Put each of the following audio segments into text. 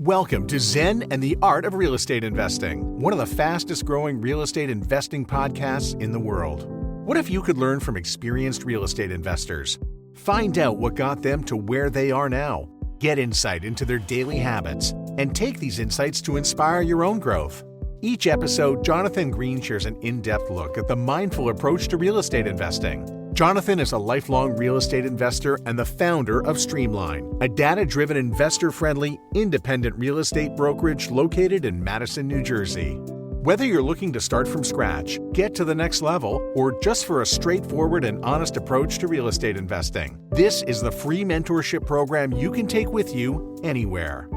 Welcome to Zen and the Art of Real Estate Investing, one of the fastest growing real estate investing podcasts in the world. What if you could learn from experienced real estate investors? Find out what got them to where they are now. Get insight into their daily habits and take these insights to inspire your own growth. Each episode, Jonathan Green shares an in-depth look at the mindful approach to real estate investing. Jonathan is a lifelong real estate investor and the founder of Streamline, a data-driven, investor-friendly, independent real estate brokerage located in Madison, New Jersey. Whether you're looking to start from scratch, get to the next level, or just for a straightforward and honest approach to real estate investing, this is the free mentorship program you can take with you anywhere.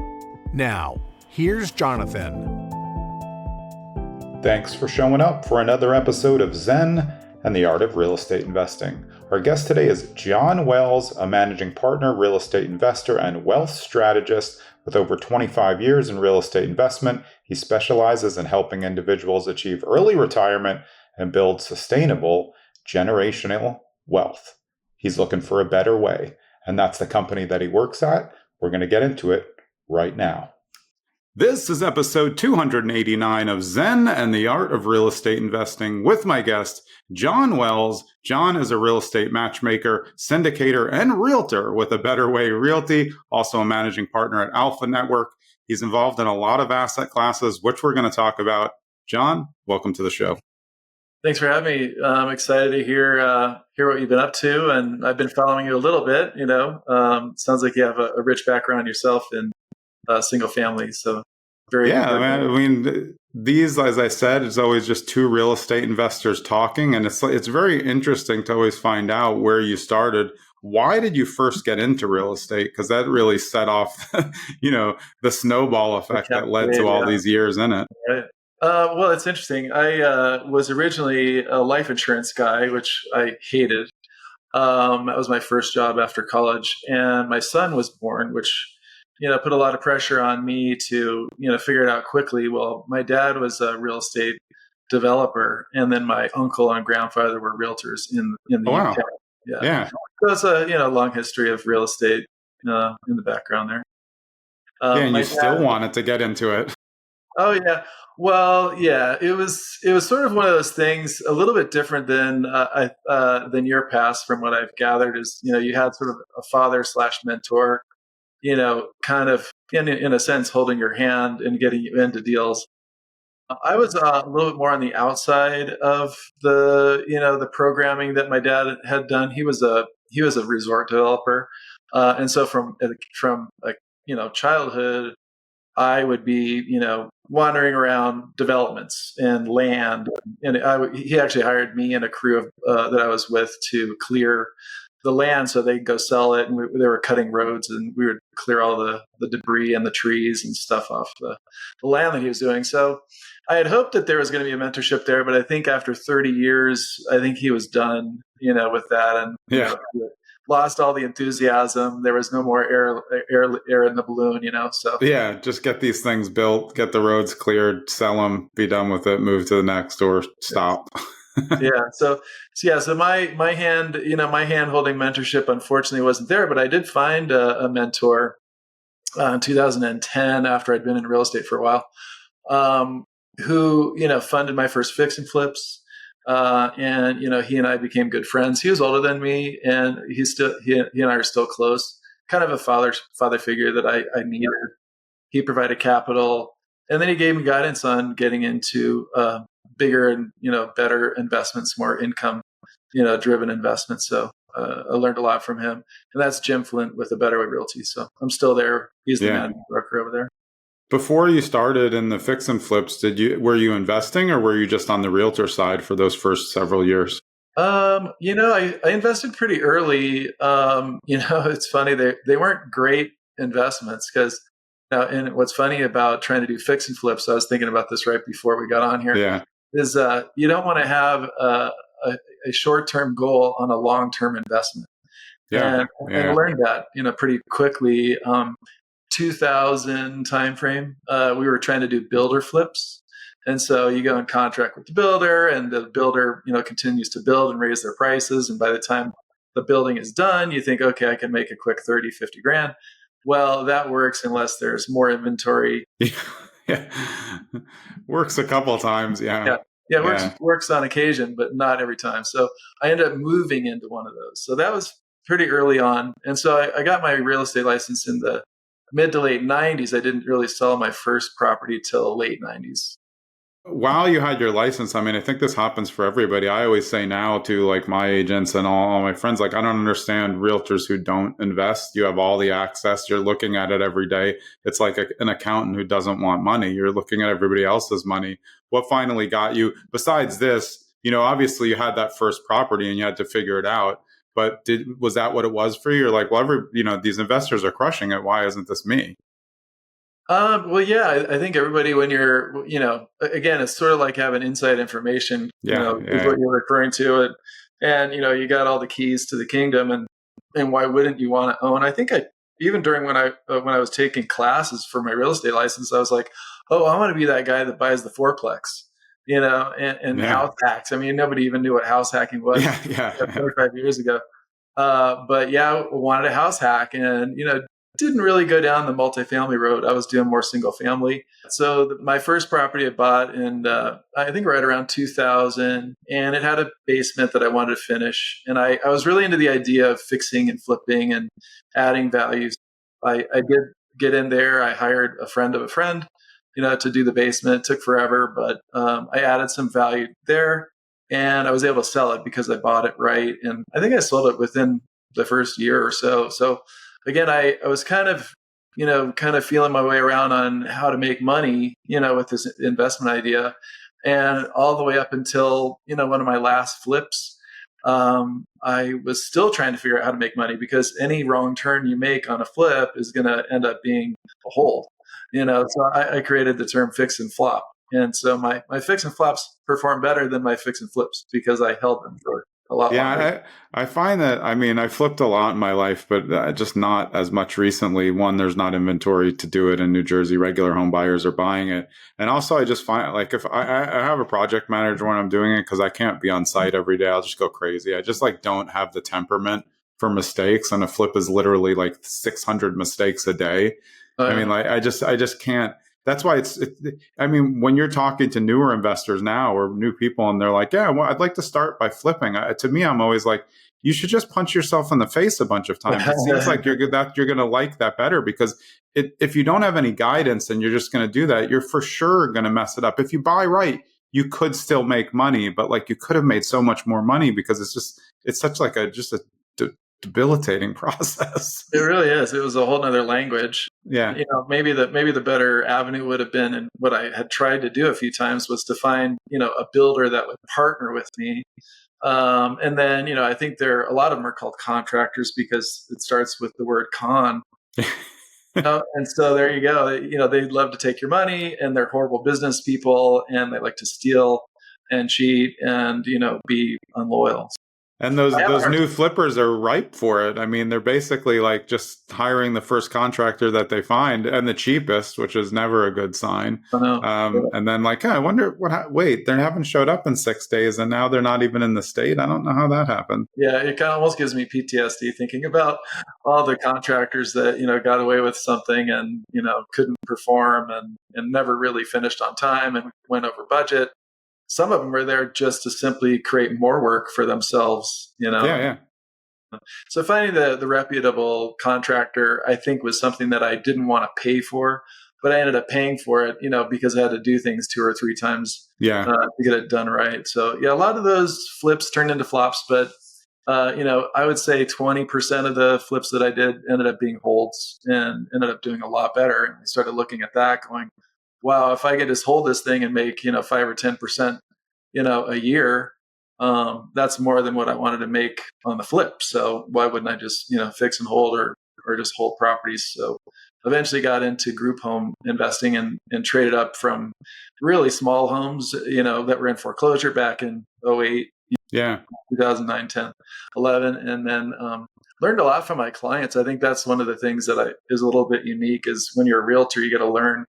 Now, here's Jonathan. Thanks for showing up for another episode of Zen and the Art of Real Estate Investing. Our guest today is Jon Wells, a managing partner, real estate investor, and wealth strategist with over 25 years in real estate investment. He specializes in helping individuals achieve early retirement and build sustainable generational wealth. He's looking for a better way, and that's the company that he works at. We're going to get into it right now. This is episode 289 of Zen and the Art of Real Estate Investing with my guest, Jon Wells. Jon is a real estate matchmaker, syndicator, and realtor with A Better Way Realty, also a managing partner at Alpha Network. He's involved in a lot of asset classes, which we're going to talk about. Jon, welcome to the show. Thanks for having me. I'm excited to hear what you've been up to, and I've been following you a little bit. Sounds like you have a rich background yourself in single family, so very man. I mean, these, as I said, it's always just two real estate investors talking, and it's very interesting to always find out where you started. Why did you first get into real estate? Because that really set off, the snowball effect that led to all these years in it. Right. Well, it's interesting. I was originally a life insurance guy, which I hated. That was my first job after college, and my son was born, which put a lot of pressure on me to, figure it out quickly. Well, my dad was a real estate developer, and then my uncle and grandfather were realtors in the UK. Yeah. So it's a, long history of real estate in the background there. And you still wanted to get into it. Oh, yeah. Well, yeah, it was sort of one of those things, a little bit different than your past, from what I've gathered, is, you had sort of a father/mentor, kind of in a sense, holding your hand and getting you into deals. I was a little bit more on the outside of the programming that my dad had done. He was a resort developer. And so from childhood, I would be, wandering around developments and land. And he actually hired me and a crew of, that I was with to clear the land so they'd go sell it. And they were cutting roads, and we would clear all the debris and the trees and stuff off the land that he was doing. So I had hoped that there was going to be a mentorship there, but I think after 30 years, I think he was done, with that, and lost all the enthusiasm. There was no more air in the balloon, So just get these things built, get the roads cleared, sell them, be done with it, move to the next, or stop. So my hand holding mentorship unfortunately wasn't there, but I did find a mentor in 2010 after I'd been in real estate for a while, who funded my first fix and flips, and he and I became good friends. He was older than me, and he and I are still close. Kind of a father figure that I needed. He provided capital, and then he gave me guidance on getting into bigger and better investments, more income driven investments. So I learned a lot from him, and that's Jim Flint with A Better Way Realty. So I'm still there. He's the managing broker over there. Before you started in the fix and flips, were you investing, or were you just on the realtor side for those first several years? I invested pretty early. It's funny, they weren't great investments, because and what's funny about trying to do fix and flips, I was thinking about this right before we got on here, is you don't want to have a short-term goal on a long-term investment. And I learned that, pretty quickly. 2000 timeframe, we were trying to do builder flips. And so you go in contract with the builder, and the builder, continues to build and raise their prices. And by the time the building is done, you think, okay, I can make a quick 30, 50 grand. Well, that works unless there's more inventory. Yeah. Works a couple of times. Yeah. Yeah. Yeah, it Yeah. works on occasion, but not every time. So I ended up moving into one of those. So that was pretty early on. And so I got my real estate license in the mid to late 90s. I didn't really sell my first property till late 90s. While you had your license, I mean, I think this happens for everybody. I always say now to like my agents and all my friends, like, I don't understand realtors who don't invest. You have all the access. You're looking at it every day. It's like an accountant who doesn't want money. You're looking at everybody else's money. What finally got you, besides this, obviously you had that first property and you had to figure it out. But was that what it was for you? You're like, well, these investors are crushing it. Why isn't this me? Well, yeah, I think everybody, when you're, again, it's sort of like having inside information, Yeah. is what you're referring to it. And, you got all the keys to the kingdom, and why wouldn't you want to own? I think even during when I was taking classes for my real estate license, I was like, oh, I want to be that guy that buys the fourplex, and Yeah. house hacks. I mean, nobody even knew what house hacking was Yeah. 25 years ago. But yeah, wanted a house hack, and, didn't really go down the multifamily road. I was doing more single family. So my first property I bought in, I think right around 2000, and it had a basement that I wanted to finish. And I was really into the idea of fixing and flipping and adding values. I did get in there. I hired a friend of a friend, to do the basement. It took forever, but I added some value there, and I was able to sell it because I bought it right. And I think I sold it within the first year or so. So again, I was kind of feeling my way around on how to make money, with this investment idea. And all the way up until, one of my last flips, I was still trying to figure out how to make money, because any wrong turn you make on a flip is going to end up being a hold, so I created the term fix and flop. And so my fix and flops perform better than my fix and flips because I held them for a lot longer. Yeah, I find that, I mean, I flipped a lot in my life, but just not as much recently. One, there's not inventory to do it in New Jersey. Regular home buyers are buying it. And also, I just find, like, if I have a project manager when I'm doing it, because I can't be on site every day, I'll just go crazy. I just like don't have the temperament for mistakes. And a flip is literally like 600 mistakes a day. I mean, like, I just can't. That's why I mean, when you're talking to newer investors now or new people and they're like, yeah, well, I'd like to start by flipping. To me, I'm always like, you should just punch yourself in the face a bunch of times. It seems like you're going to like that better, because if you don't have any guidance and you're just going to do that, you're for sure going to mess it up. If you buy right, you could still make money, but like you could have made so much more money, because it's such like a debilitating process. It really is. It was a whole nother language. Yeah. Maybe the better avenue would have been, and what I had tried to do a few times was to find, a builder that would partner with me. And then, I think a lot of them are called contractors because it starts with the word con. And so there you go. They'd love to take your money, and they're horrible business people, and they like to steal and cheat and, be unloyal. And those new flippers are ripe for it. I mean, they're basically like just hiring the first contractor that they find, and the cheapest, which is never a good sign. And then like, I wonder wait, they haven't showed up in 6 days, and now they're not even in the state. I don't know how that happened. Yeah, it kind of almost gives me PTSD thinking about all the contractors that, got away with something and, couldn't perform and never really finished on time and went over budget. Some of them were there just to simply create more work for themselves, Yeah. So finding the reputable contractor, I think, was something that I didn't want to pay for, but I ended up paying for it, because I had to do things 2 or 3 times to get it done right. So yeah, a lot of those flips turned into flops, but I would say 20% of the flips that I did ended up being holds and ended up doing a lot better. And I started looking at that going, wow, if I could just hold this thing and make, 5 or 10%, a year, that's more than what I wanted to make on the flip. So why wouldn't I just, fix and hold or just hold properties? So eventually got into group home investing and traded up from really small homes, that were in foreclosure back in 08, 2009, 10, 11. And then, learned a lot from my clients. I think that's one of the things that is a little bit unique is when you're a realtor, you got to learn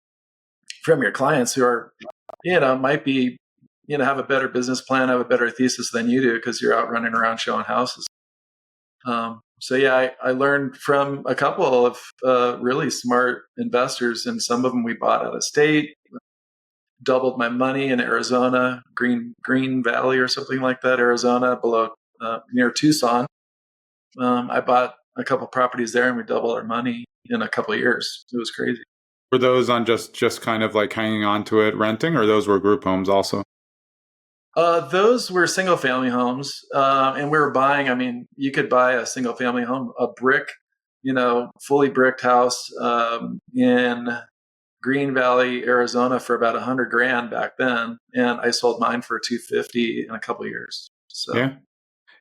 from your clients who are, might be, have a better business plan, have a better thesis than you do because you're out running around showing houses. So yeah, I learned from a couple of really smart investors, and some of them we bought out of state, doubled my money in Arizona, Green Valley or something like that, Arizona, below near Tucson. I bought a couple properties there, and we doubled our money in a couple of years. It was crazy. Were those on just kind of like hanging on to it, renting, or those were group homes also? Those were single family homes, and we were buying. I mean, you could buy a single family home, a brick, fully bricked house in Green Valley, Arizona, for about $100,000 back then, and I sold mine for $250 in a couple of years. So Yeah.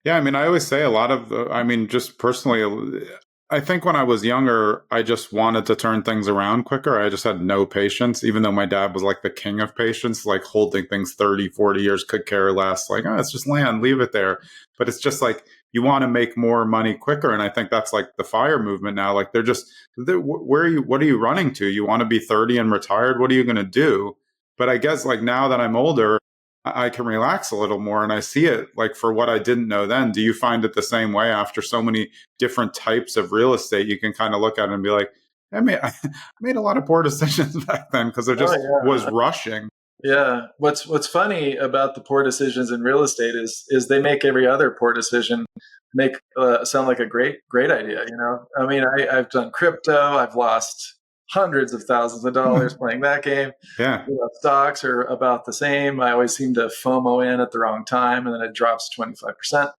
Yeah, I mean, I always say a lot of, I mean, just personally, I think when I was younger, I just wanted to turn things around quicker. I just had no patience, even though my dad was like the king of patience, like holding things 30, 40 years, could care less. Like, oh, it's just land, leave it there. But it's just like, you want to make more money quicker. And I think that's like the FIRE movement now. Like what are you running to? You want to be 30 and retired? What are you going to do? But I guess like now that I'm older, I can relax a little more and I see it like for what I didn't know then. Do you find it the same way after so many different types of real estate? You can kind of look at it and be like, I made a lot of poor decisions back then because I just was rushing. Yeah. What's funny about the poor decisions in real estate is they make every other poor decision sound like a great idea. I mean, I've done crypto. I've lost hundreds of thousands of dollars playing that game. Yeah. Stocks are about the same. I always seem to FOMO in at the wrong time, and then it drops 25%.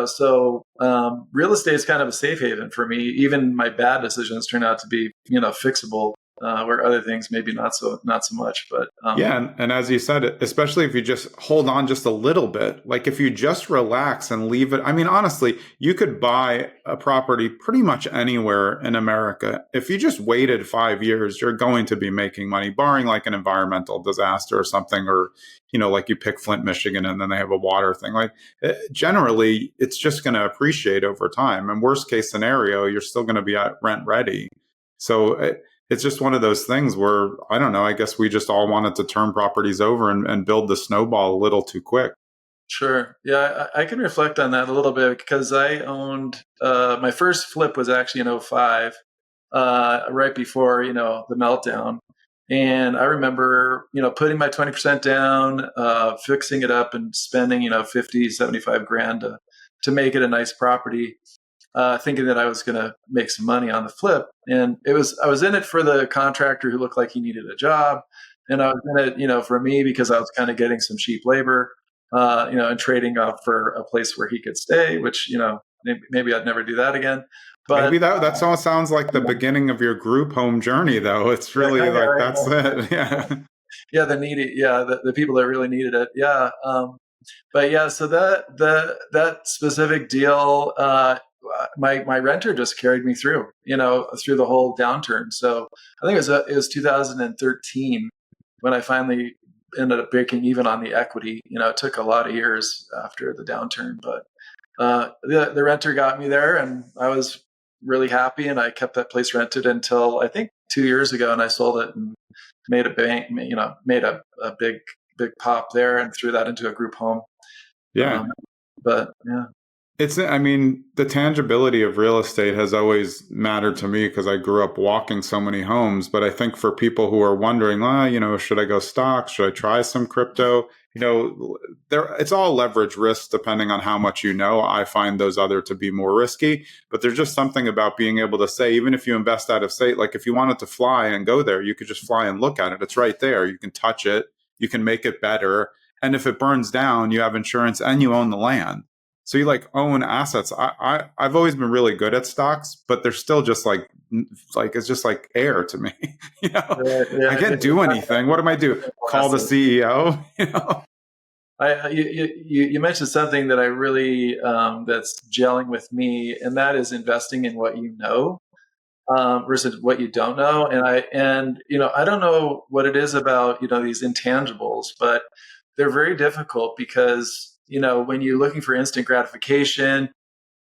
So real estate is kind of a safe haven for me. Even my bad decisions turn out to be, fixable, where other things maybe not so much. But yeah, and as you said, especially if you just hold on just a little bit, like if you just relax and leave it. I mean, honestly, you could buy a property pretty much anywhere in America. If you just waited 5 years, you're going to be making money, barring like an environmental disaster or something, or like you pick Flint, Michigan, and then they have a water thing. Like generally, it's just going to appreciate over time. And worst case scenario, you're still going to be at rent ready. So it's just one of those things where, I don't know, I guess we just all wanted to turn properties over and build the snowball a little too quick. Sure. Yeah, I can reflect on that a little bit because I owned, my first flip was actually in '05, right before, the meltdown. And I remember, putting my 20% down, fixing it up and spending, 50, 75 grand to make it a nice property, thinking that I was going to make some money on the flip. And I was in it for the contractor who looked like he needed a job. And I was in it, for me, because I was kind of getting some cheap labor, and trading up for a place where he could stay, which, maybe I'd never do that again. But maybe that all sounds like the beginning of your group home journey, though. It's really that's it. Yeah. Yeah. The people that really needed it. Yeah. But yeah, so that specific deal, my renter just carried me through, through the whole downturn. So I think it was 2013 when I finally ended up breaking even on the equity. It took a lot of years after the downturn, but the renter got me there, and I was really happy. And I kept that place rented until I think 2 years ago, and I sold it and made a big pop there and threw that into a group home. Yeah. But yeah. I mean, the tangibility of real estate has always mattered to me because I grew up walking so many homes. But I think for people who are wondering, should I go stocks? Should I try some crypto? It's all leverage risk depending on how much you know. I find those other to be more risky, but there's just something about being able to say, even if you invest out of state, like if you wanted to fly and go there, you could just fly and look at it. It's right there. You can touch it. You can make it better. And if it burns down, you have insurance and you own the land. So you like own assets. I've always been really good at stocks, but they're still just like it's just like air to me. I can't do anything. What do I do? Call the CEO? You mentioned something that I really that's gelling with me, and that is investing in what you know versus what you don't know. And I don't know what it is about these intangibles, but they're very difficult because when you're looking for instant gratification,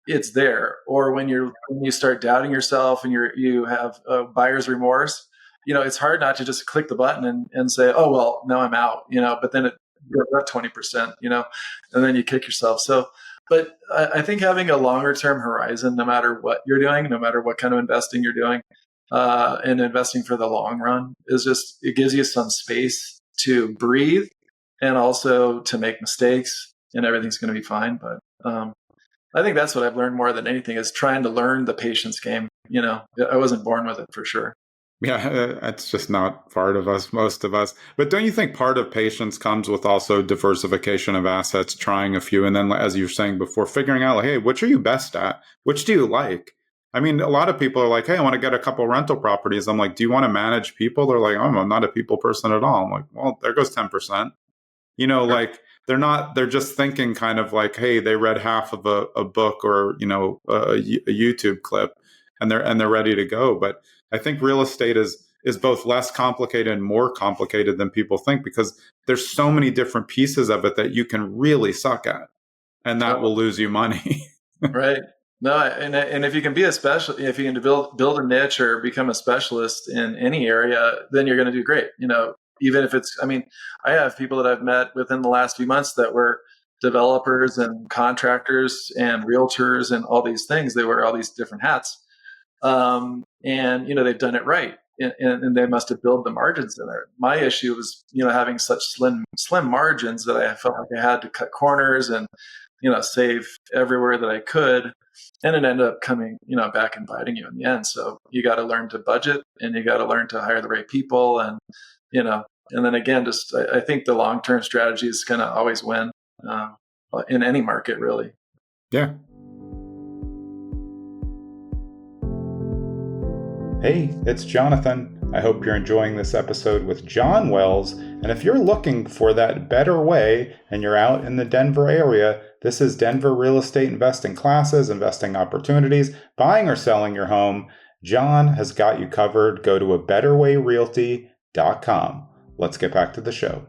it's there. Or when you start doubting yourself and you have buyer's remorse, it's hard not to just click the button and say, oh, well, now I'm out, but then it goes up 20%, and then you kick yourself. So But I think having a longer term horizon, no matter what you're doing, no matter what kind of investing you're doing, and investing for the long run is just, it gives you some space to breathe and also to make mistakes, and everything's going to be fine. But I think that's what I've learned more than anything is trying to learn the patience game. I wasn't born with it for sure. Yeah, that's just not part of us, most of us. But don't you think part of patience comes with also diversification of assets, trying a few, and then, as you were saying before, figuring out, like, hey, which are you best at? Which do you like? I mean, a lot of people are like, hey, I want to get a couple rental properties. I'm like, do you want to manage people? They're like, oh, I'm not a people person at all. I'm like, well, there goes 10%. Like they're just thinking kind of like, hey, they read half of a book or, a YouTube clip, and they're ready to go. But I think real estate is both less complicated and more complicated than people think, because there's so many different pieces of it that you can really suck at, and that will lose you money. Right. No, and if you can be a special, if you can build a niche or become a specialist in any area, then you're going to do great. Even if it's, I mean, I have people that I've met within the last few months that were developers and contractors and realtors and all these things. They wear all these different hats, and they've done it right, and they must have built the margins in there. My issue was having such slim margins that I felt like I had to cut corners and save everywhere that I could. And it ended up coming, back and biting you in the end. So you got to learn to budget, and you got to learn to hire the right people. And, and then again, just, I think the long-term strategy is going to always win in any market, really. Yeah. Hey, it's Jonathan. I hope you're enjoying this episode with Jon Wells. And if you're looking for that better way and you're out in the Denver area, this is Denver real estate investing classes, investing opportunities, buying or selling your home. Jon has got you covered. Go to abetterwayrealty.com. Let's get back to the show.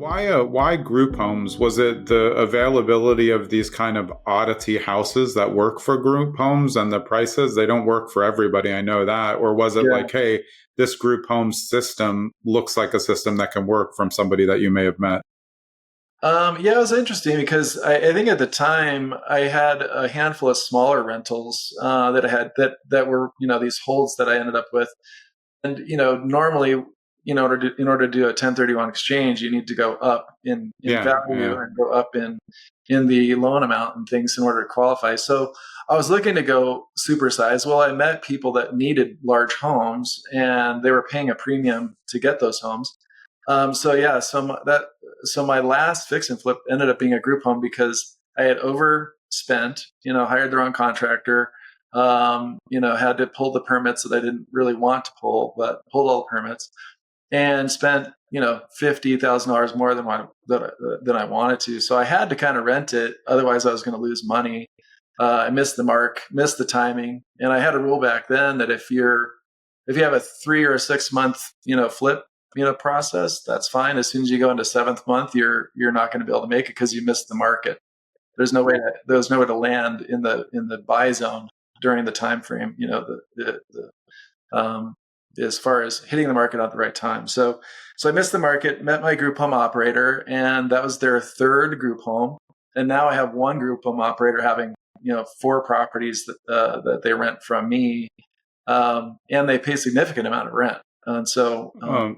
Why group homes? Was it the availability of these kind of oddity houses that work for group homes, and the prices? They don't work for everybody, I know that. Or was it like, hey, this group home system looks like a system that can work, from somebody that you may have met? It was interesting because I think at the time I had a handful of smaller rentals that I had that were these holds that I ended up with, and normally in order to do a 1031 exchange, you need to go up in value and go up in the loan amount and things in order to qualify. So I was looking to go supersize. Well, I met people that needed large homes, and they were paying a premium to get those homes. So my last fix and flip ended up being a group home because I had overspent, hired the wrong contractor, had to pull the permits that I didn't really want to pull, but pulled all the permits, and spent, $50,000 more than I wanted to. So I had to kind of rent it. Otherwise I was going to lose money. I missed the mark, missed the timing. And I had a rule back then that if you have a 3 or 6 month, flip, process, that's fine. As soon as you go into 7th month, you're not going to be able to make it because you missed the market. There's no way to land in the buy zone during the time frame, as far as hitting the market at the right time. So I missed the market, met my group home operator, and that was their 3rd group home. And now I have one group home operator having, 4 properties that they rent from me, and they pay a significant amount of rent. And so,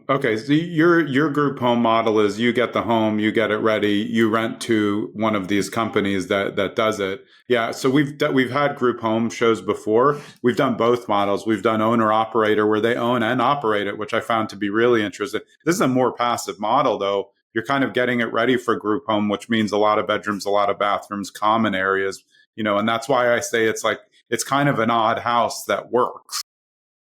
okay. So your group home model is you get the home, you get it ready, you rent to one of these companies that does it. Yeah. So we've had group home shows before. We've done both models. We've done owner operator, where they own and operate it, which I found to be really interesting. This is a more passive model, though. You're kind of getting it ready for group home, which means a lot of bedrooms, a lot of bathrooms, common areas, and that's why I say it's kind of an odd house that works.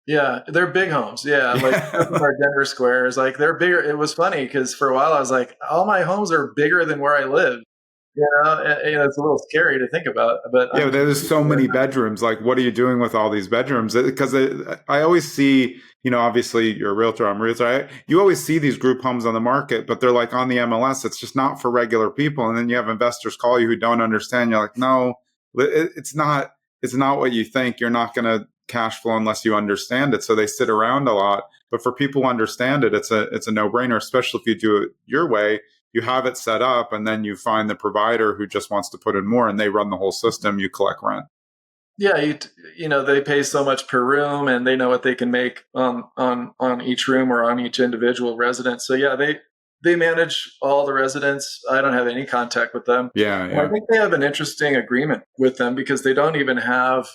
Yeah, they're big homes. Yeah, like our Denver squares, like they're bigger. It was funny because for a while I was like, all my homes are bigger than where I live. It's a little scary to think about. But there's so many bedrooms. Like, what are you doing with all these bedrooms? Because I always see, obviously you're a realtor, I'm a realtor. You always see these group homes on the market, but they're like on the MLS. It's just not for regular people. And then you have investors call you who don't understand. You're like, no, it's not what you think. You're not going to cash flow unless you understand it. So they sit around a lot. But for people who understand it, it's a no-brainer, especially if you do it your way. You have it set up, and then you find the provider who just wants to put in more, and they run the whole system. You collect rent. Yeah, they pay so much per room, and they know what they can make on each room or on each individual resident. So yeah, they manage all the residents. I don't have any contact with them. Yeah, And I think they have an interesting agreement with them because they don't even have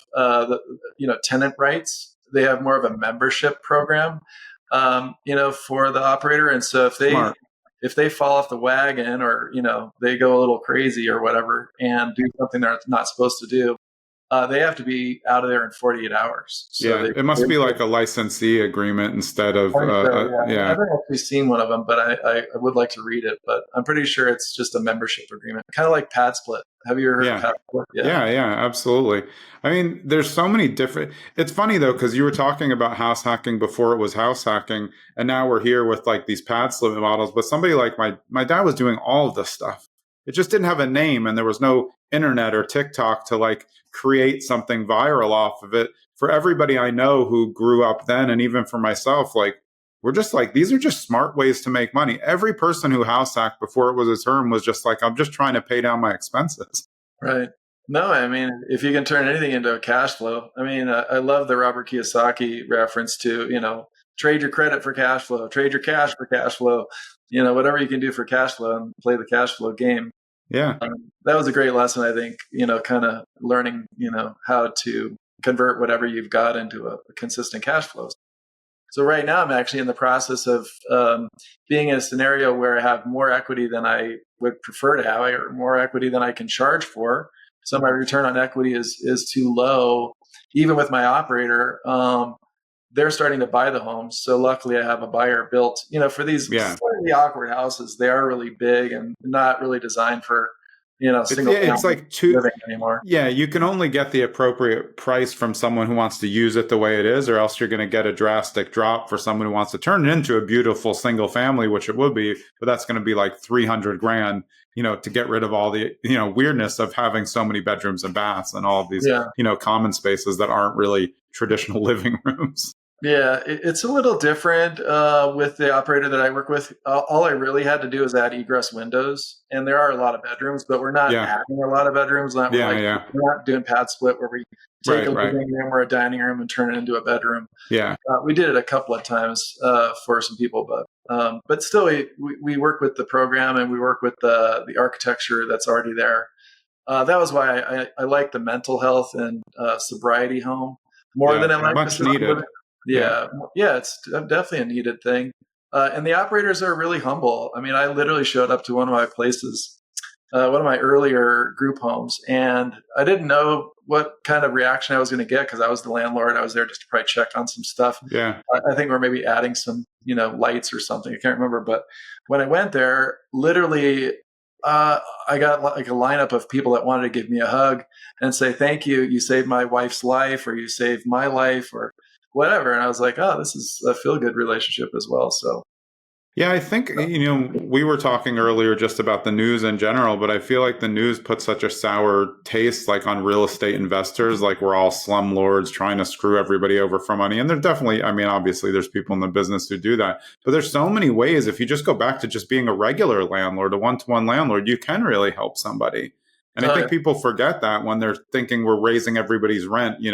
tenant rights. They have more of a membership program, for the operator. And so Smart. if they fall off the wagon or they go a little crazy or whatever and do something they're not supposed to do, they have to be out of there in 48 hours. So it must be like a licensee agreement instead of, I haven't actually seen one of them, but I would like to read it. But I'm pretty sure it's just a membership agreement, kind of like Pad Split. Have you ever heard of Pad Split? Yeah, absolutely. I mean, there's so many different. It's funny though, because you were talking about house hacking before it was house hacking, and now we're here with like these Pad Split models. But somebody like my dad was doing all of this stuff. It just didn't have a name, and there was no internet or TikTok to like create something viral off of it. For everybody I know who grew up then, and even for myself, like we're just like, these are just smart ways to make money. Every person who house hacked before it was a term was just like, I'm just trying to pay down my expenses. Right. No, I mean, if you can turn anything into a cash flow, I mean, I love the Robert Kiyosaki reference to, trade your credit for cash flow, trade your cash for cash flow, whatever you can do for cash flow and play the cash flow game. Yeah. That was a great lesson, I think, kind of learning, how to convert whatever you've got into a consistent cash flow. So right now I'm actually in the process of being in a scenario where I have more equity than I would prefer to have, or more equity than I can charge for. So my return on equity is too low. Even with my operator, they're starting to buy the homes. So luckily I have a buyer built, for these slightly awkward houses. They are really big and not really designed for, single family it's like living anymore. Yeah, you can only get the appropriate price from someone who wants to use it the way it is, or else you're going to get a drastic drop for someone who wants to turn it into a beautiful single family, which it would be, but that's going to be like 300 grand, to get rid of all the, weirdness of having so many bedrooms and baths and all of these, common spaces that aren't really traditional living rooms. Yeah, it's a little different with the operator that I work with. All I really had to do is add egress windows, and there are a lot of bedrooms, but we're not adding a lot of bedrooms. We're not doing Pad Split where we take a living room or a dining room and turn it into a bedroom. Yeah, we did it a couple of times for some people, but still, we work with the program and we work with the architecture that's already there. That was why I like the mental health and sobriety home more than I like much needed. Yeah, it's definitely a needed thing. And the operators are really humble. I mean, I literally showed up to one of my places, one of my earlier group homes, and I didn't know what kind of reaction I was going to get because I was the landlord. I was there just to probably check on some stuff. Yeah. I think we're maybe adding some, lights or something. I can't remember. But when I went there, literally, I got like a lineup of people that wanted to give me a hug and say, thank you. You saved my wife's life, or you saved my life, or whatever. And I was like, oh, this is a feel-good relationship as well. So, yeah, I think, we were talking earlier just about the news in general, but I feel like the news puts such a sour taste like on real estate investors, like we're all slumlords trying to screw everybody over for money. And there's definitely, obviously there's people in the business who do that, but there's so many ways. If you just go back to just being a regular landlord, a one-to-one landlord, you can really help somebody. And I think people forget that when they're thinking we're raising everybody's rent,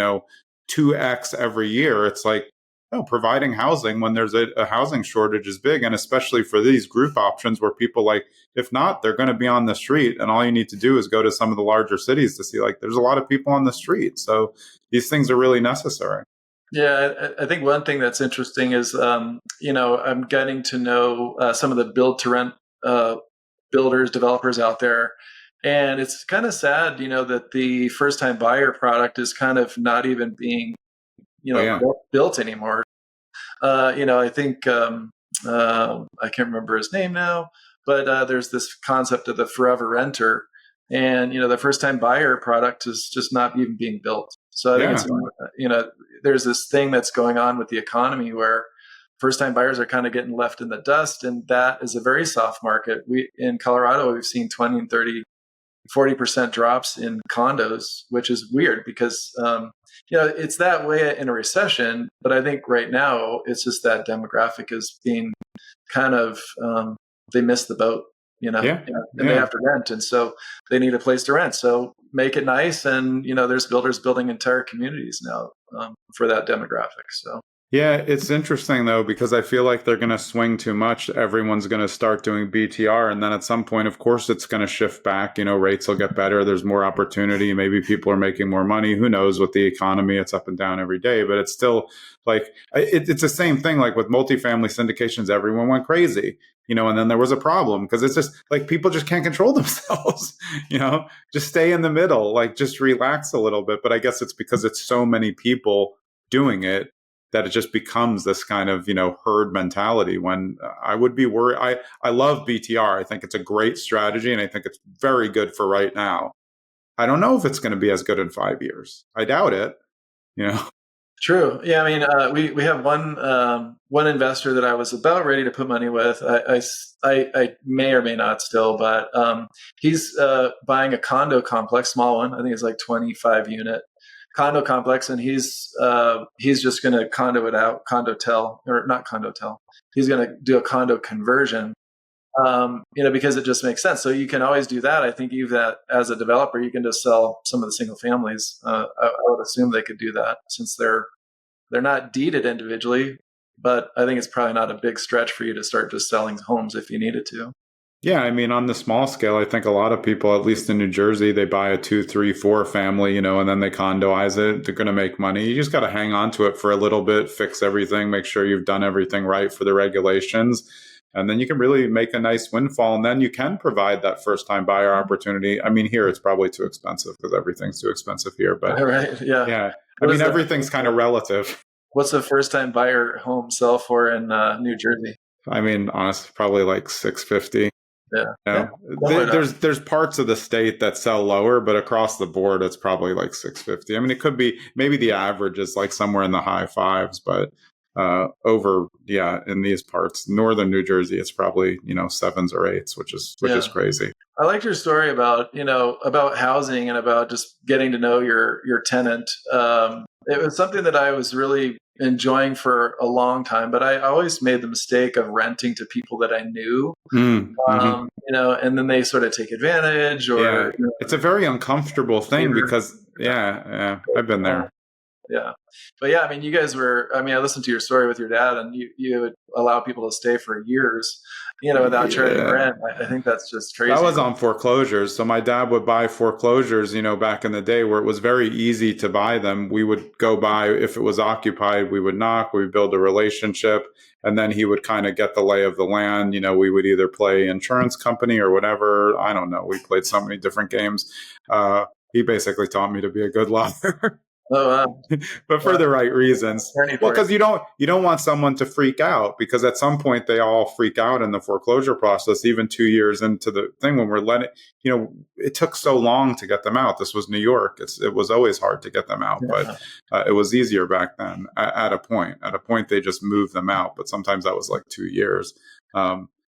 2x every year. It's like, no, providing housing when there's a housing shortage is big. And especially for these group options where people like, if not, they're going to be on the street. And all you need to do is go to some of the larger cities to see like there's a lot of people on the street. So these things are really necessary. Yeah, I think one thing that's interesting is, I'm getting to know some of the build to rent builders, developers out there. And it's kind of sad, that the first time buyer product is kind of not even being, built anymore. I think, I can't remember his name now, but there's this concept of the forever renter. And, the first time buyer product is just not even being built. So I think it's, there's this thing that's going on with the economy where first time buyers are kind of getting left in the dust. And that is a very soft market. In Colorado, we've seen 20 and 30 40% drops in condos, which is weird because, it's that way in a recession. But I think right now it's just that demographic is being kind of, they missed the boat, Yeah. and they have to rent. And so they need a place to rent. So make it nice. And, there's builders building entire communities now for that demographic. So. Yeah, it's interesting though, because I feel like they're going to swing too much. Everyone's going to start doing BTR. And then at some point, of course, it's going to shift back. Rates will get better. There's more opportunity. Maybe people are making more money. Who knows with the economy? It's up and down every day. But it's still like, it's the same thing. Like with multifamily syndications, everyone went crazy, and then there was a problem because it's just like people just can't control themselves, just stay in the middle, like just relax a little bit. But I guess it's because it's so many people doing it that it just becomes this kind of, herd mentality when I would be worried. I love BTR. I think it's a great strategy and I think it's very good for right now. I don't know if it's going to be as good in 5 years. I doubt it, True. Yeah. I mean, we have one investor that I was about ready to put money with. I may or may not still, but he's buying a condo complex, small one. I think it's like 25 unit condo complex, and he's just going to condo it out, He's going to do a condo conversion, because it just makes sense. So you can always do that. I think even that as a developer, you can just sell some of the single families. I would assume they could do that since they're not deeded individually, but I think it's probably not a big stretch for you to start just selling homes if you needed to. Yeah, I mean, on the small scale, I think a lot of people, at least in New Jersey, they buy a 2, 3, 4 family, and then they condoize it. They're going to make money. You just got to hang on to it for a little bit, fix everything, make sure you've done everything right for the regulations. And then you can really make a nice windfall. And then you can provide that first time buyer opportunity. I mean, here it's probably too expensive because everything's too expensive here. But right, yeah. I mean, everything's kind of relative. What's the first time buyer home sell for in New Jersey? I mean, honestly, probably like $650. Yeah. There's parts of the state that sell lower, but across the board, it's probably like $650. I mean, it could be maybe the average is like somewhere in the high fives, but in these parts, northern New Jersey, it's probably 7s or 8s, which is crazy. I liked your story about about housing and about just getting to know your tenant. It was something that I was really enjoying for a long time, but I always made the mistake of renting to people that I knew, and then they sort of take advantage or, it's a very uncomfortable thing because I've been there. Yeah. But yeah, I mean, you guys I listened to your story with your dad and you would allow people to stay for years, without charging rent. I think that's just crazy. That was on foreclosures. So my dad would buy foreclosures, back in the day where it was very easy to buy them. We would go by, if it was occupied, we would knock, we would build a relationship. And then he would kind of get the lay of the land. We would either play insurance company or whatever. I don't know. We played so many different games. He basically taught me to be a good lawyer. Oh, wow. But for the right reasons. Well, because you don't want someone to freak out, because at some point they all freak out in the foreclosure process, even 2 years into the thing when we're letting, it took so long to get them out. This was New York. It was always hard to get them out, but it was easier back then at a point. At a point, they just moved them out, but sometimes that was like 2 years.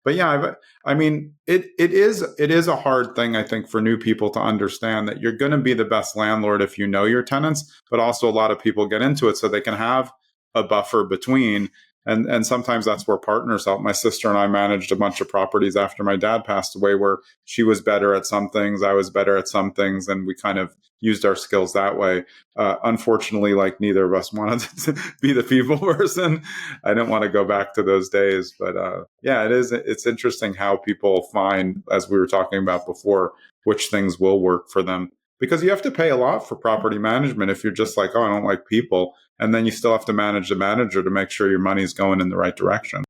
But yeah, I mean, it is a hard thing, I think, for new people to understand that you're going to be the best landlord if you know your tenants, but also a lot of people get into it so they can have a buffer between. And sometimes that's where partners help. My sister and I managed a bunch of properties after my dad passed away where she was better at some things, I was better at some things, and we kind of used our skills that way. Unfortunately, like neither of us wanted to be the people person. I didn't want to go back to those days. But it's interesting how people find, as we were talking about before, which things will work for them. Because you have to pay a lot for property management if you're just like, oh, I don't like people. And then you still have to manage the manager to make sure your money's going in the right direction.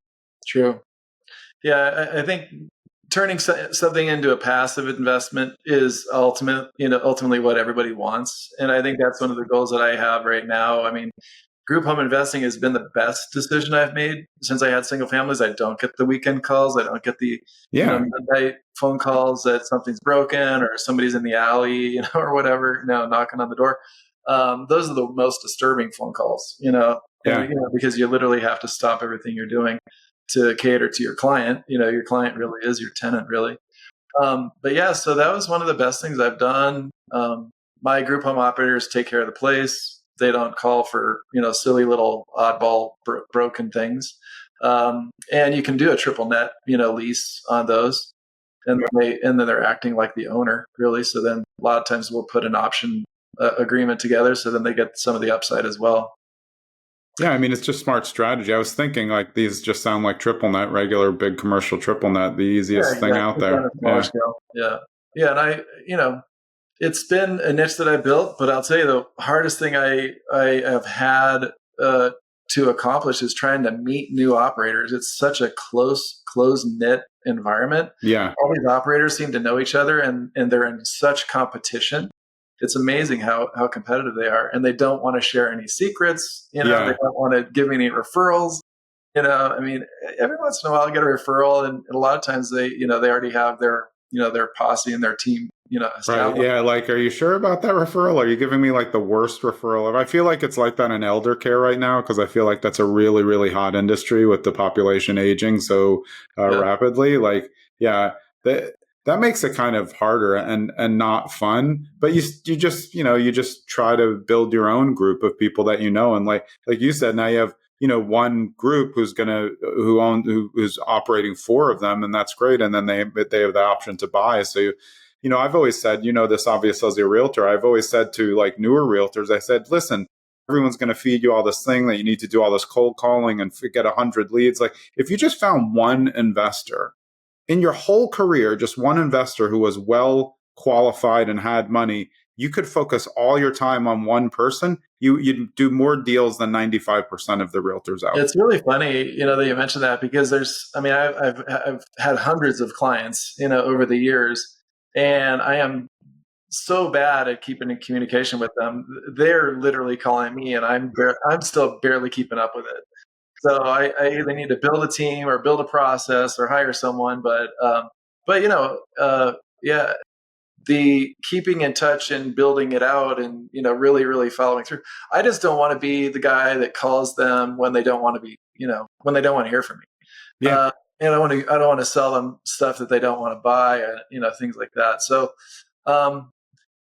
True. Yeah, I think turning something into a passive investment is ultimately what everybody wants. And I think that's one of the goals that I have right now. I mean, group home investing has been the best decision I've made since I had single families. I don't get the weekend calls. I don't get the midnight phone calls that something's broken or somebody's in the alley, or whatever, knocking on the door. Those are the most disturbing phone calls, because you literally have to stop everything you're doing to cater to your client. Your client really is your tenant, really. But yeah, so that was one of the best things I've done. My group home operators take care of the place. They don't call for, silly little oddball broken things. And you can do a triple net, lease on those. And then they're acting like the owner, really. So then a lot of times we'll put an option agreement together. So then they get some of the upside as well. Yeah, I mean, it's just smart strategy. I was thinking like these just sound like triple net, regular big commercial triple net, the easiest thing out there. Yeah. And it's been a niche that I built, but I'll tell you the hardest thing I have had to accomplish is trying to meet new operators. It's such a close-knit environment. Yeah. All these operators seem to know each other and they're in such competition. It's amazing how competitive they are, and they don't want to share any secrets. They don't want to give me any referrals. I mean, every once in a while I get a referral, and a lot of times they already have their posse and their team, established. Right. Yeah. Like, are you sure about that referral? Are you giving me like the worst referral? I feel like it's like that in elder care right now, because I feel like that's a really, really hot industry with the population aging so rapidly. Like, yeah, that makes it kind of harder and not fun. But you just try to build your own group of people that and like you said, now you have one group who's operating 4 of them, and that's great. And then they have the option to buy. So I've always said, this obvious as a realtor, I've always said to like newer realtors, I said, listen, everyone's going to feed you all this thing that you need to do all this cold calling and get 100 leads. Like if you just found one investor in your whole career, just one investor who was well qualified and had money, you could focus all your time on one person. You'd do more deals than 95% of the realtors out. It's really funny, that you mentioned that, because I've had hundreds of clients, over the years, and I am so bad at keeping in communication with them. They're literally calling me, and I'm still barely keeping up with it. So I either need to build a team or build a process or hire someone. But the keeping in touch and building it out and, really, really following through. I just don't want to be the guy that calls them when they don't want to be, when they don't want to hear from me. Yeah. And I don't want to sell them stuff that they don't want to buy, things like that. So,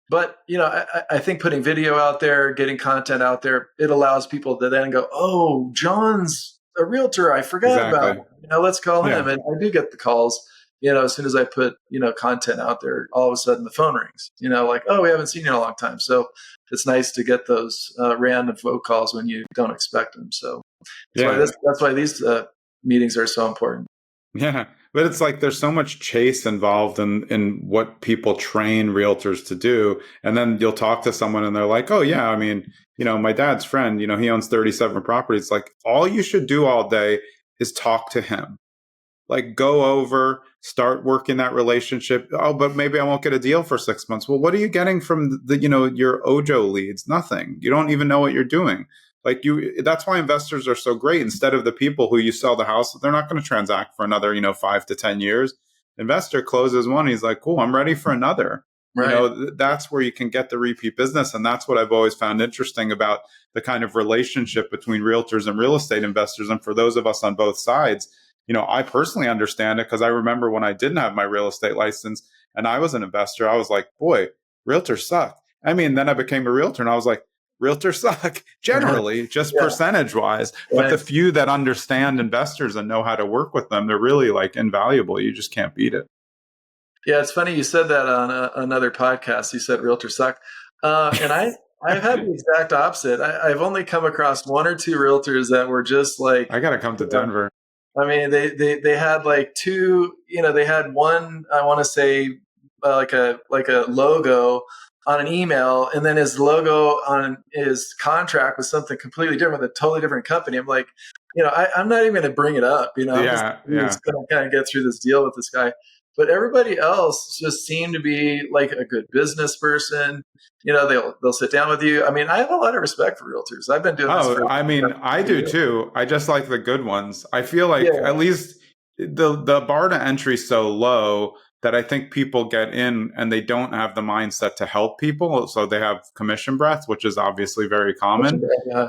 but, I think putting video out there, getting content out there, it allows people to then go, oh, John's a realtor. I forgot about him. Let's call him. And I do get the calls, as soon as I put, content out there, all of a sudden the phone rings, like, oh, we haven't seen you in a long time. So it's nice to get those random phone calls when you don't expect them. So that's why these meetings are so important. Yeah. But it's like there's so much chase involved in what people train realtors to do. And then you'll talk to someone and they're like, oh, yeah, I mean, my dad's friend, he owns 37 properties. Like all you should do all day is talk to him. Like go over, start working that relationship. Oh, but maybe I won't get a deal for 6 months. Well, what are you getting from your Ojo leads? Nothing. You don't even know what you're doing. That's why investors are so great. Instead of the people who you sell the house, they're not going to transact for another, 5 to 10 years. Investor closes one. He's like, cool, I'm ready for another. Right. That's where you can get the repeat business. And that's what I've always found interesting about the kind of relationship between realtors and real estate investors. And for those of us on both sides, I personally understand it because I remember when I didn't have my real estate license and I was an investor, I was like, boy, realtors suck. I mean, then I became a realtor and I was like, realtors suck generally, just percentage wise. But the few that understand investors and know how to work with them, they're really like invaluable. You just can't beat it. Yeah, it's funny you said that on another podcast. You said realtors suck, and I've had the exact opposite. I've only come across 1 or 2 realtors that were just like, I got to come to Denver. I mean, they had like 2. They had one. I want to say like a logo on an email, and then his logo on his contract was something completely different with a totally different company. I'm like, I'm not even going to bring it up. I'm just going to kind of get through this deal with this guy. But everybody else just seemed to be like a good business person. They'll sit down with you. I mean, I have a lot of respect for realtors. I've been doing this for I do too. I just like the good ones. I feel like at least the bar to entry is so low that I think people get in and they don't have the mindset to help people. So they have commission breath, which is obviously very common.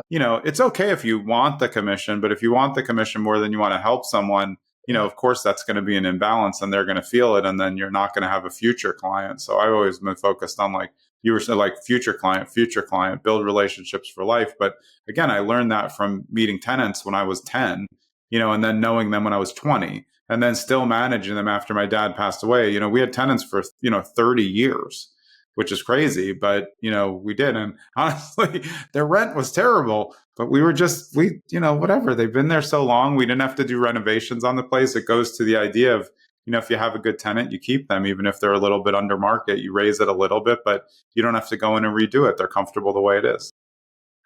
It's okay if you want the commission, but if you want the commission more than you want to help someone, of course that's going to be an imbalance and they're going to feel it. And then you're not going to have a future client. So I've always been focused on, like you were saying, like future client, build relationships for life. But again, I learned that from meeting tenants when I was 10, and then knowing them when I was 20, and then still managing them after my dad passed away. We had tenants for, 30 years, which is crazy, but we did. And honestly, their rent was terrible, but we whatever. They've been there so long, we didn't have to do renovations on the place. It goes to the idea of, if you have a good tenant, you keep them, even if they're a little bit under market, you raise it a little bit, but you don't have to go in and redo it. They're comfortable the way it is.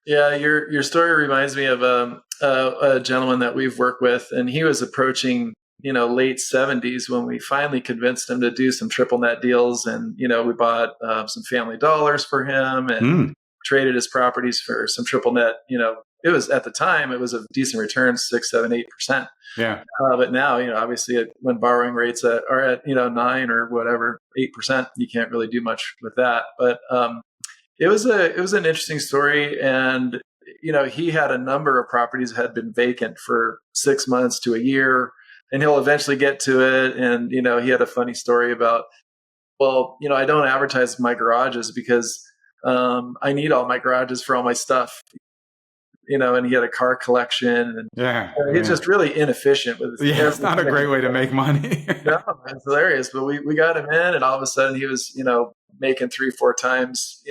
Yeah, your story reminds me of a gentleman that we've worked with, and he was approaching late 70s when we finally convinced him to do some triple net deals, and we bought some Family Dollars for him and traded his properties for some triple net. It was, at the time, it was a decent return, 6, 7, 8%. Yeah. But now, obviously, when borrowing rates are at 9 or whatever 8%, you can't really do much with that. But it was an interesting story, and he had a number of properties that had been vacant for 6 months to a year, and he'll eventually get to it. And he had a funny story about, well, I don't advertise my garages because I need all my garages for all my stuff. And he had a car collection, and he's just really inefficient with his. Yeah, it's not a great way to make money. No, it's hilarious. But we got him in, and all of a sudden he was, making 3-4 times,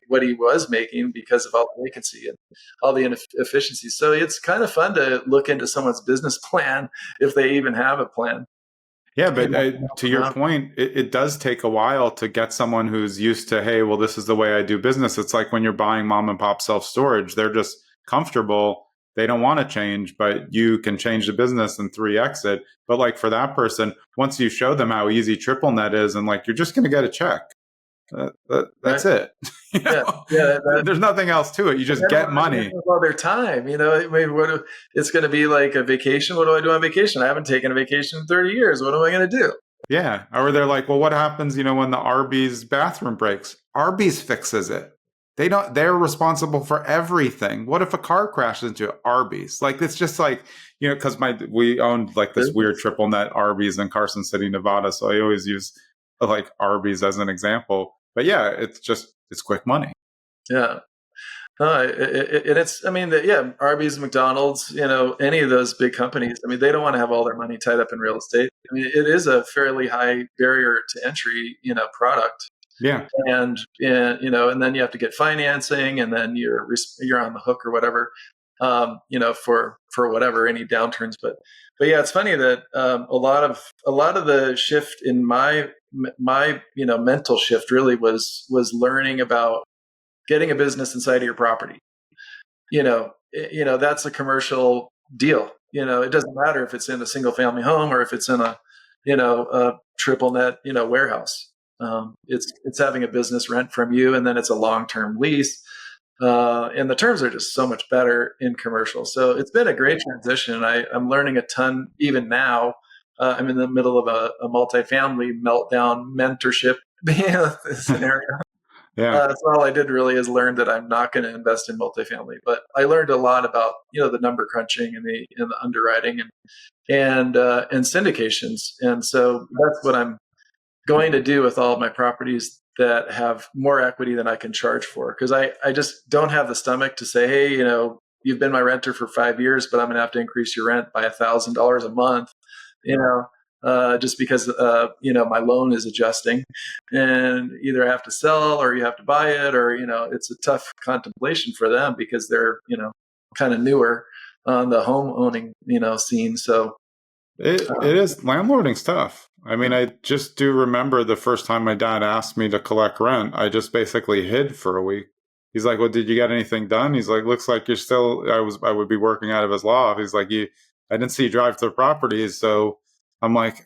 what he was making because of all the vacancy and all the inefficiencies. So it's kind of fun to look into someone's business plan if they even have a plan. Yeah, but to your point, it does take a while to get someone who's used to, hey, well, this is the way I do business. It's like when you're buying mom and pop self-storage, they're just comfortable. They don't want to change, but you can change the business and 3x it. But like for that person, once you show them how easy triple net is, and like, you're just going to get a check. That's it. There's nothing else to it. You just get money. All their time, it's going to be like a vacation. What do I do on vacation? I haven't taken a vacation in 30 years. What am I going to do? Yeah. Or they're like, well, what happens, when the Arby's bathroom breaks? Arby's fixes it. They're responsible for everything. What if a car crashes into Arby's? Like, it's just like, because we owned like this weird triple net Arby's in Carson City, Nevada. So I always use like Arby's as an example. But yeah, it's quick money. Yeah. Arby's, McDonald's, any of those big companies, they don't want to have all their money tied up in real estate. It is a fairly high barrier to entry, product. Yeah. And then you have to get financing, and then you're on the hook or whatever, for whatever, any downturns. But yeah, it's funny that a lot of the shift in my mental shift really was learning about getting a business inside of your property. That's a commercial deal. It doesn't matter if it's in a single family home or if it's in a triple net, warehouse. It's having a business rent from you, and then it's a long-term lease. And the terms are just so much better in commercial. So it's been a great transition. I'm learning a ton even now. I'm in the middle of a multifamily meltdown mentorship scenario. Yeah. So all I did really is learn that I'm not going to invest in multifamily, but I learned a lot about, the number crunching and the underwriting and syndications. And so that's what I'm going to do with all of my properties that have more equity than I can charge for. Because I just don't have the stomach to say, hey, you've been my renter for 5 years, but I'm going to have to increase your rent by $1,000 a month, just because, my loan is adjusting, and either I have to sell or you have to buy it, or, it's a tough contemplation for them because they're, kind of newer on the home owning, scene. So it is, landlording's tough. I just do remember the first time my dad asked me to collect rent, I just basically hid for a week. He's like, well, did you get anything done? He's like, looks like you're still, I would be working out of his loft. He's like, I didn't see you drive to the properties. So I'm like,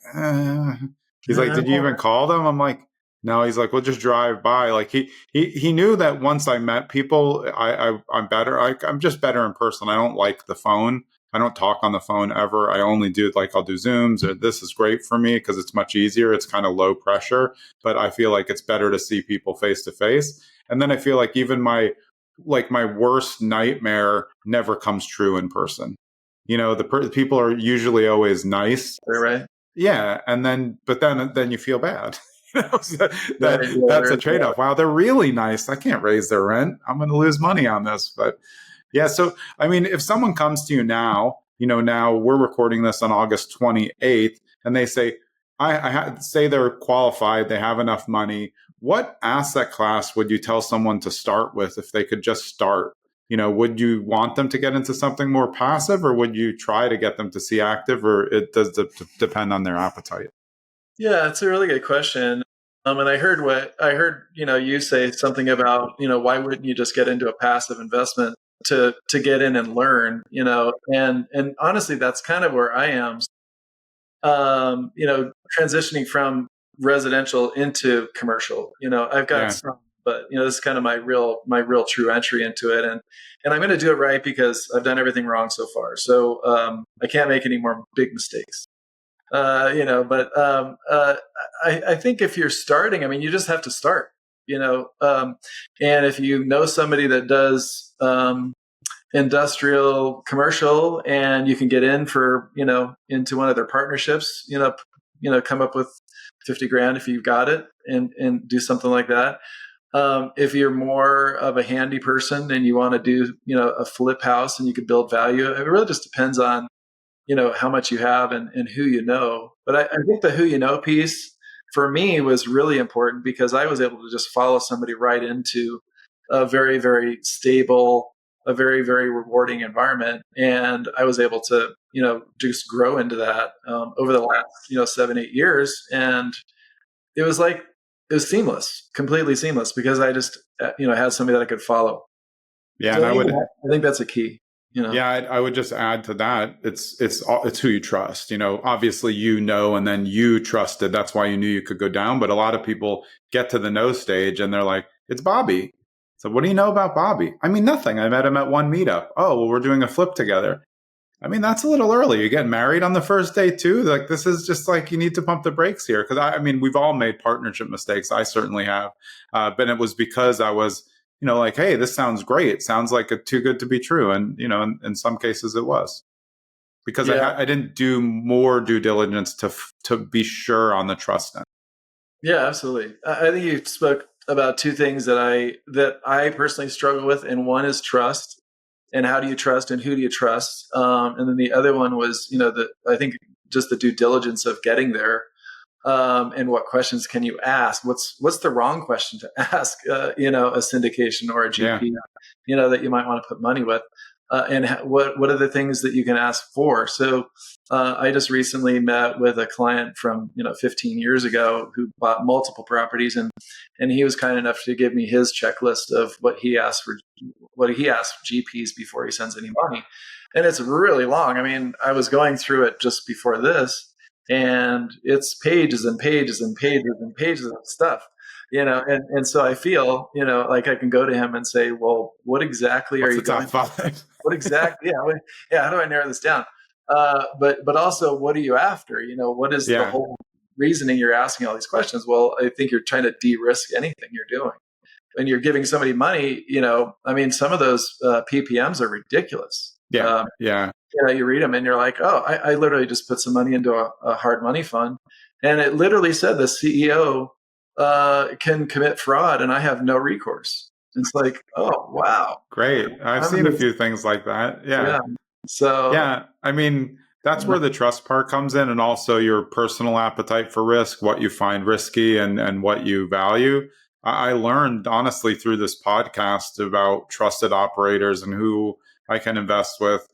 He's like, did you even call them? I'm like, no. He's like, well, just drive by. Like he knew that once I met people, I'm better. I'm just better in person. I don't like the phone. I don't talk on the phone ever. I only do I'll do Zooms, or this is great for me because it's much easier. It's kind of low pressure, but I feel like it's better to see people face to face. And then I feel like even my worst nightmare never comes true in person. the people are usually always nice. Right. Yeah. And then you feel bad. So Right. that's a trade-off. Wow, they're really nice. I can't raise their rent. I'm going to lose money on this. But yeah, so I mean, if someone comes to you now, now we're recording this on August 28th, and they say, say they're qualified, they have enough money. What asset class would you tell someone to start with if they could just start? Would you want them to get into something more passive, or would you try to get them to see active, or it does depend on their appetite? Yeah, it's a really good question. And I heard you say something about, why wouldn't you just get into a passive investment to get in and learn, and honestly, that's kind of where I am. Transitioning from residential into commercial, I've got some, but this is kind of my real true entry into it. And I'm going to do it right because I've done everything wrong so far. So, I can't make any more big mistakes. I think if you're starting, I mean, you just have to start, and if you know somebody that does, industrial commercial, and you can get in for, into one of their partnerships, come up with 50 grand if you've got it, and do something like that. If you're more of a handy person and you want to do, a flip house and you could build value, it really just depends on, how much you have and who you know. But I think the who you know piece for me was really important because I was able to just follow somebody right into a very, very stable, a very, very rewarding environment. And I was able to, just grow into that over the last, 7-8 years. And it was seamless, completely seamless, because I just, had somebody that I could follow. Yeah. So And I think that's a key. Yeah, I would just add to that. It's who you trust. Obviously, and then you trusted. That's why you knew you could go down. But a lot of people get to the no stage and they're like, "It's Bobby." So, what do you know about Bobby? I mean, nothing. I met him at one meetup. Oh, well, we're doing a flip together. I mean, that's a little early. You're getting married on the first day too. Like, this is just like you need to pump the brakes here. Because I mean, we've all made partnership mistakes. I certainly have. But it was because I was, like, hey, this sounds great. It sounds like too good to be true. And, in some cases it was because I didn't do more due diligence to be sure on the trust end. Yeah, absolutely. I think you spoke about two things that I personally struggle with. And one is trust, and how do you trust and who do you trust? And then the other one was, I think just the due diligence of getting there. And what questions can you ask? What's the wrong question to ask? A syndication or a GP, that you might want to put money with, and what are the things that you can ask for? So, I just recently met with a client from 15 years ago who bought multiple properties, and he was kind enough to give me his checklist of what he asked GPs before he sends any money, and it's really long. I mean, I was going through it just before this. And it's pages and pages and pages and pages of stuff, and so I feel, like I can go to him and say, well, what exactly are you going? What exactly? How do I narrow this down? But also, what are you after? What is the whole reasoning you're asking all these questions? Well, I think you're trying to de-risk anything you're doing. When you're giving somebody money, I mean, some of those PPMs are ridiculous. You read them and you're like, oh, I literally just put some money into a hard money fund. And it literally said the CEO can commit fraud and I have no recourse. It's like, oh, wow. Great. I've seen a few things like that. Yeah. So, yeah, I mean, that's where the trust part comes in, and also your personal appetite for risk, what you find risky and what you value. I learned honestly through this podcast about trusted operators and who I can invest with.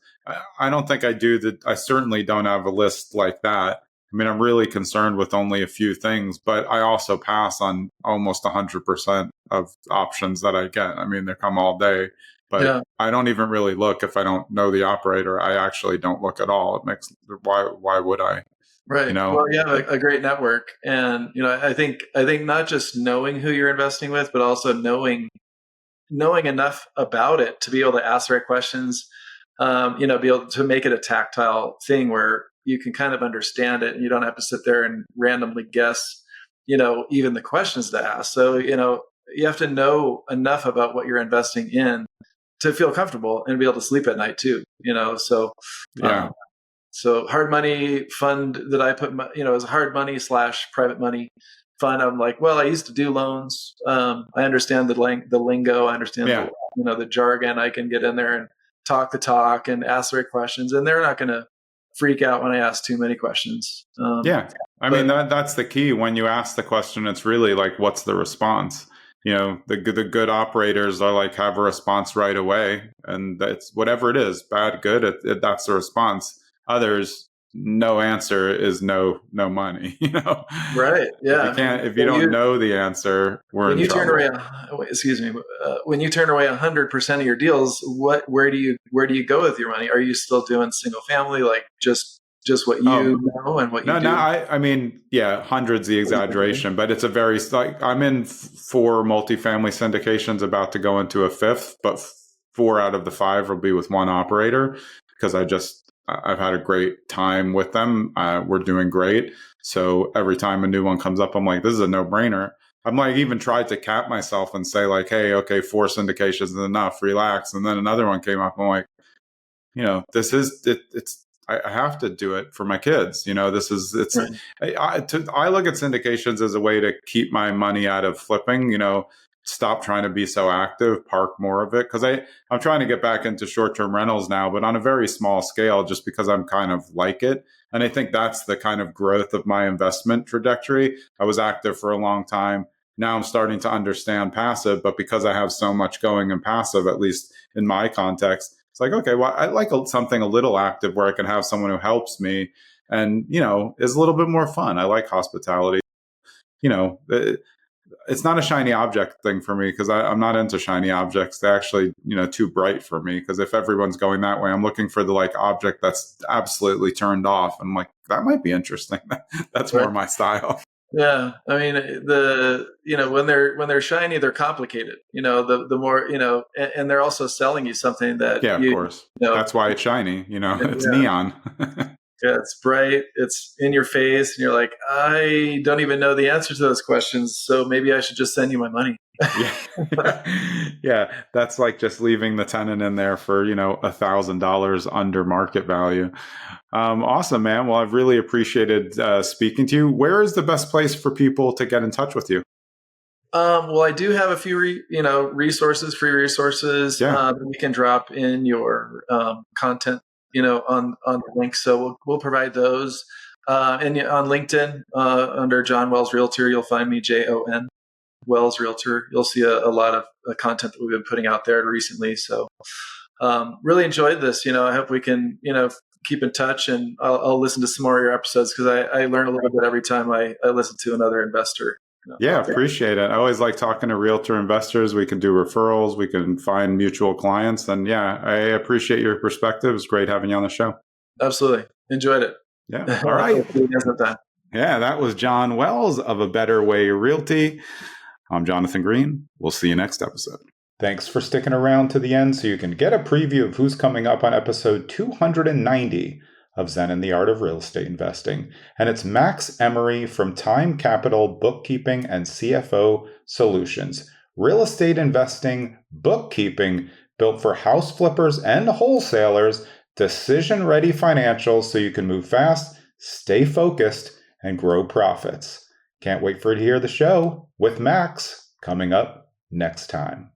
I don't think I do that. I certainly don't have a list like that. I mean, I'm really concerned with only a few things, but I also pass on almost 100% of options that I get. I mean, they come all day, but I don't even really look if I don't know the operator. I actually don't look at all. It makes, why would I? Right. Well, you have a great network. And, I think not just knowing who you're investing with, but also knowing enough about it to be able to ask the right questions, be able to make it a tactile thing where you can kind of understand it and you don't have to sit there and randomly guess, even the questions to ask. So, you have to know enough about what you're investing in to feel comfortable and be able to sleep at night too, so Yeah. so hard money fund that I put, is hard money / private money fund. I'm like, well, I used to do loans. I understand the lingo. I understand the jargon. I can get in there and talk the talk and ask the right questions, and they're not going to freak out when I ask too many questions. I mean, that's the key. When you ask the question, it's really like, what's the response? The good operators are like, have a response right away, and that's whatever it is, bad, good. That's the response. Others, no answer is no money. Right? Yeah. If you don't know the answer, we're in trouble. When you turn away 100% of your deals, where do you go with your money? Are you still doing single family, like just what you know and what you do? No, I mean, yeah, hundreds the exaggeration, but it's a very, like, I'm in 4 multifamily syndications, about to go into a 5th, but 4 out of the 5 will be with one operator, because I've had a great time with them. We're doing great. So every time a new one comes up, I'm like, this is a no-brainer. I'm like, even tried to cap myself and say like, hey, okay, 4 syndications is enough, relax. And then another one came up. I'm like, this is, I have to do it for my kids. I look at syndications as a way to keep my money out of flipping, stop trying to be so active, park more of it. Cause I'm trying to get back into short-term rentals now, but on a very small scale, just because I'm kind of like it. And I think that's the kind of growth of my investment trajectory. I was active for a long time. Now I'm starting to understand passive, but because I have so much going in passive, at least in my context, it's like, okay, well, I like something a little active where I can have someone who helps me and, is a little bit more fun. I like hospitality. It's not a shiny object thing for me, because I'm not into shiny objects. They're actually, too bright for me, because if everyone's going that way, I'm looking for the like object that's absolutely turned off. I'm like, that might be interesting. That's more my style. Yeah. I mean, when they're shiny, they're complicated, the more, and they're also selling you something that, of course, that's why it's shiny, it's neon. Yeah, it's bright, it's in your face, and you're like, I don't even know the answer to those questions, so maybe I should just send you my money. Yeah, that's like just leaving the tenant in there for, $1,000 under market value. Awesome, man. Well, I've really appreciated speaking to you. Where is the best place for people to get in touch with you? Well, I do have a few, resources, free resources that we can drop in your content, on the link. So we'll provide those. And on LinkedIn, under Jon Wells Realtor, you'll find me, Jon Wells Realtor. You'll see a lot of content that we've been putting out there recently. So really enjoyed this. I hope we can, keep in touch, and I'll listen to some more of your episodes, because I learn a little bit every time I listen to another investor. Yeah, appreciate it. I always like talking to realtor investors. We can do referrals. We can find mutual clients. And I appreciate your perspective. It's great having you on the show. Absolutely. Enjoyed it. Yeah. All right. Yeah, that was Jon Wells of A Better Way Realty. I'm Jonathan Green. We'll see you next episode. Thanks for sticking around to the end so you can get a preview of who's coming up on episode 290 of Zen and the Art of Real Estate Investing. And it's Max Emery from Time Capital Bookkeeping and CFO Solutions. Real estate investing bookkeeping built for house flippers and wholesalers, decision-ready financials so you can move fast, stay focused, and grow profits. Can't wait for you to hear the show with Max coming up next time.